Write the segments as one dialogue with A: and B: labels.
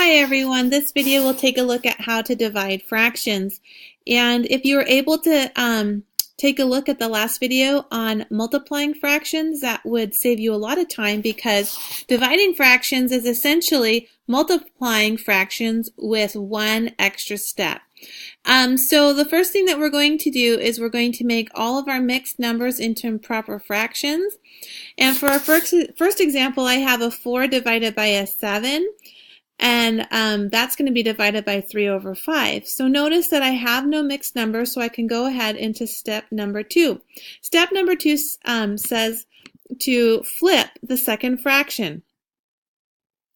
A: Hi everyone, this video will take a look at how to divide fractions. And if you were able to take a look at the last video on multiplying fractions, that would save you a lot of time because dividing fractions is essentially multiplying fractions with one extra step. So the first thing that we're going to do is we're going to make all of our mixed numbers into improper fractions. And for our first example, I have a 4 divided by a 7. And that's going to be divided by 3 over 5. So notice that I have no mixed numbers, so I can go ahead into step number 2. Step number 2 says to flip the second fraction.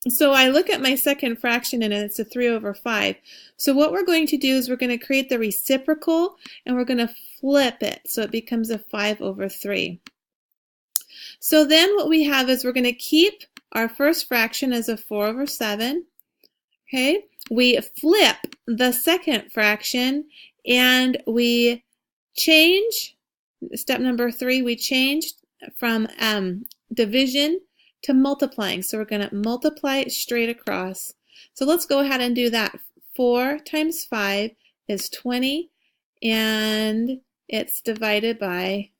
A: So I look at my second fraction and it's a 3 over 5. So what we're going to do is we're going to create the reciprocal and we're going to flip it so it becomes a 5 over 3. So then what we have is we're going to keep our first fraction as a 4 over 7. Okay, we flip the second fraction and we change, step number 3, we change from division to multiplying. So we're going to multiply it straight across. So let's go ahead and do that. 4 times 5 is 20 and it's divided by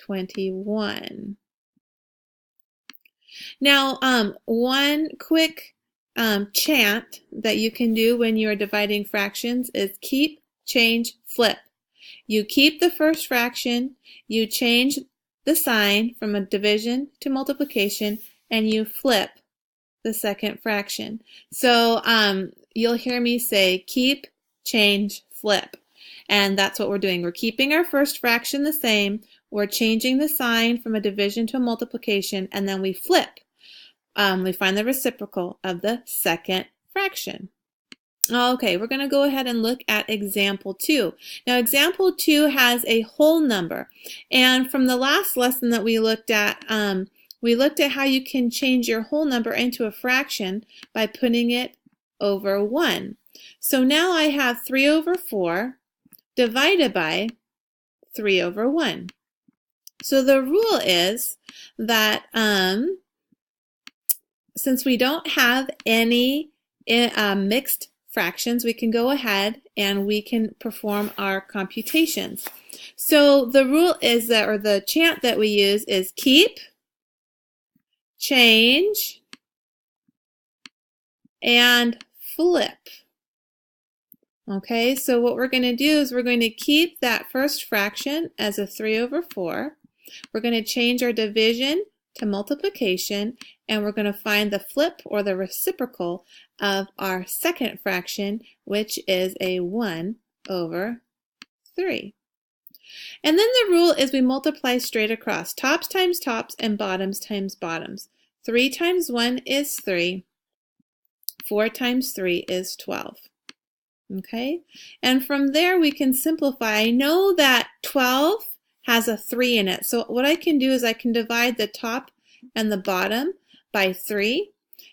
A: 21. Now, one quick chant that you can do when you are dividing fractions is keep, change, flip. You keep the first fraction, you change the sign from a division to multiplication, and you flip the second fraction. So you'll hear me say keep, change, flip. And that's what we're doing. We're keeping our first fraction the same, we're changing the sign from a division to a multiplication, and then we flip. We find the reciprocal of the second fraction. Okay, we're going to go ahead and look at example 2. Now, example 2 has a whole number. And from the last lesson that we looked at how you can change your whole number into a fraction by putting it over 1. So now I have 3 over 4 divided by 3 over 1. So the rule is that since we don't have any mixed fractions, we can go ahead and we can perform our computations. So the rule is that, or the chant that we use is keep, change, and flip. Okay, so what we're going to do is we're going to keep that first fraction as a 3 over 4. We're going to change our division to multiplication, and we're going to find the flip or the reciprocal of our second fraction, which is a 1 over 3. And then the rule is we multiply straight across. Tops times tops and bottoms times bottoms. 3 times 1 is 3. 4 times 3 is 12. Okay, and from there we can simplify. I know that 12 has a 3 in it, so what I can do is I can divide the top and the bottom by 3,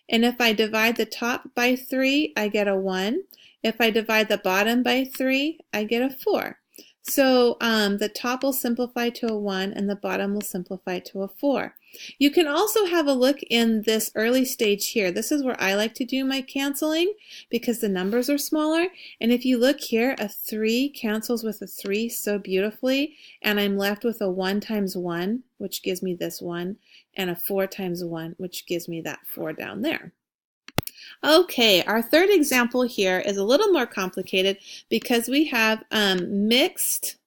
A: and if I divide the top by 3 I get a 1. If I divide the bottom by 3 I get a 4. So the top will simplify to a 1 and the bottom will simplify to a 4. You can also have a look in this early stage here. This is where I like to do my canceling because the numbers are smaller. And if you look here, a 3 cancels with a 3 so beautifully, and I'm left with a 1 times 1, which gives me this 1, and a 4 times 1, which gives me that 4 down there. Okay, our third example here is a little more complicated because we have mixed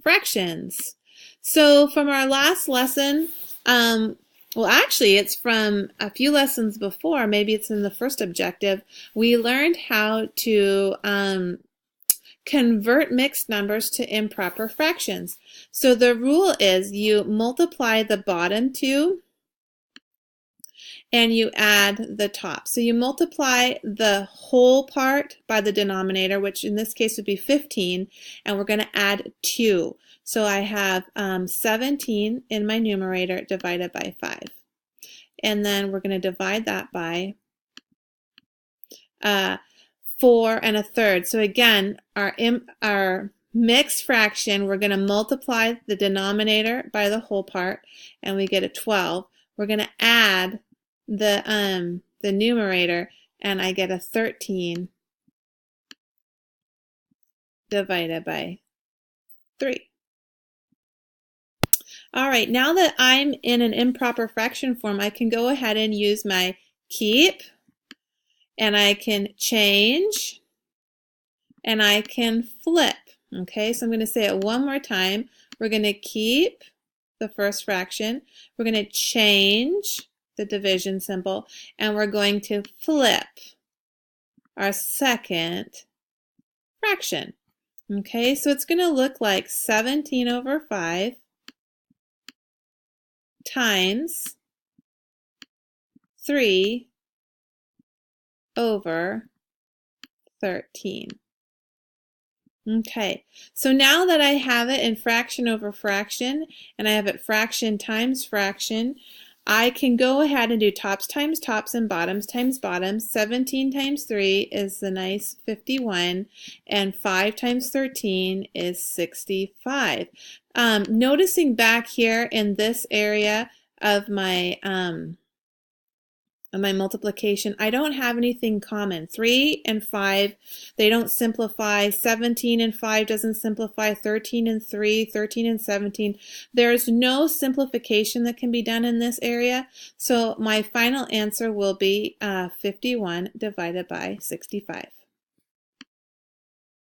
A: fractions. So from our last lesson, well, actually, it's from a few lessons before, maybe it's in the first objective, we learned how to convert mixed numbers to improper fractions. So the rule is you multiply the bottom two and you add the top. So you multiply the whole part by the denominator, which in this case would be 15, and we're going to add 2. So I have 17 in my numerator divided by 5. And then we're going to divide that by 4 1/3. So again, our mixed fraction, we're going to multiply the denominator by the whole part, and we get a 12. We're going to add the numerator and I get a 13 divided by 3. All right, now that I'm in an improper fraction form, I can go ahead and use my keep, and I can change, and I can flip. Okay, so I'm going to say it one more time. We're going to keep the first fraction. We're going to change the division symbol, and we're going to flip our second fraction. Okay, so it's going to look like 17 over 5 times 3 over 13. Okay, so now that I have it in fraction over fraction, and I have it fraction times fraction, I can go ahead and do tops times tops and bottoms times bottoms. 17 times 3 is the nice 51, and 5 times 13 is 65. Noticing back here in this area of my multiplication, I don't have anything common. 3 and 5, they don't simplify. 17 and 5 doesn't simplify. 13 and 3, 13 and 17. There's no simplification that can be done in this area. So my final answer will be 51 divided by 65.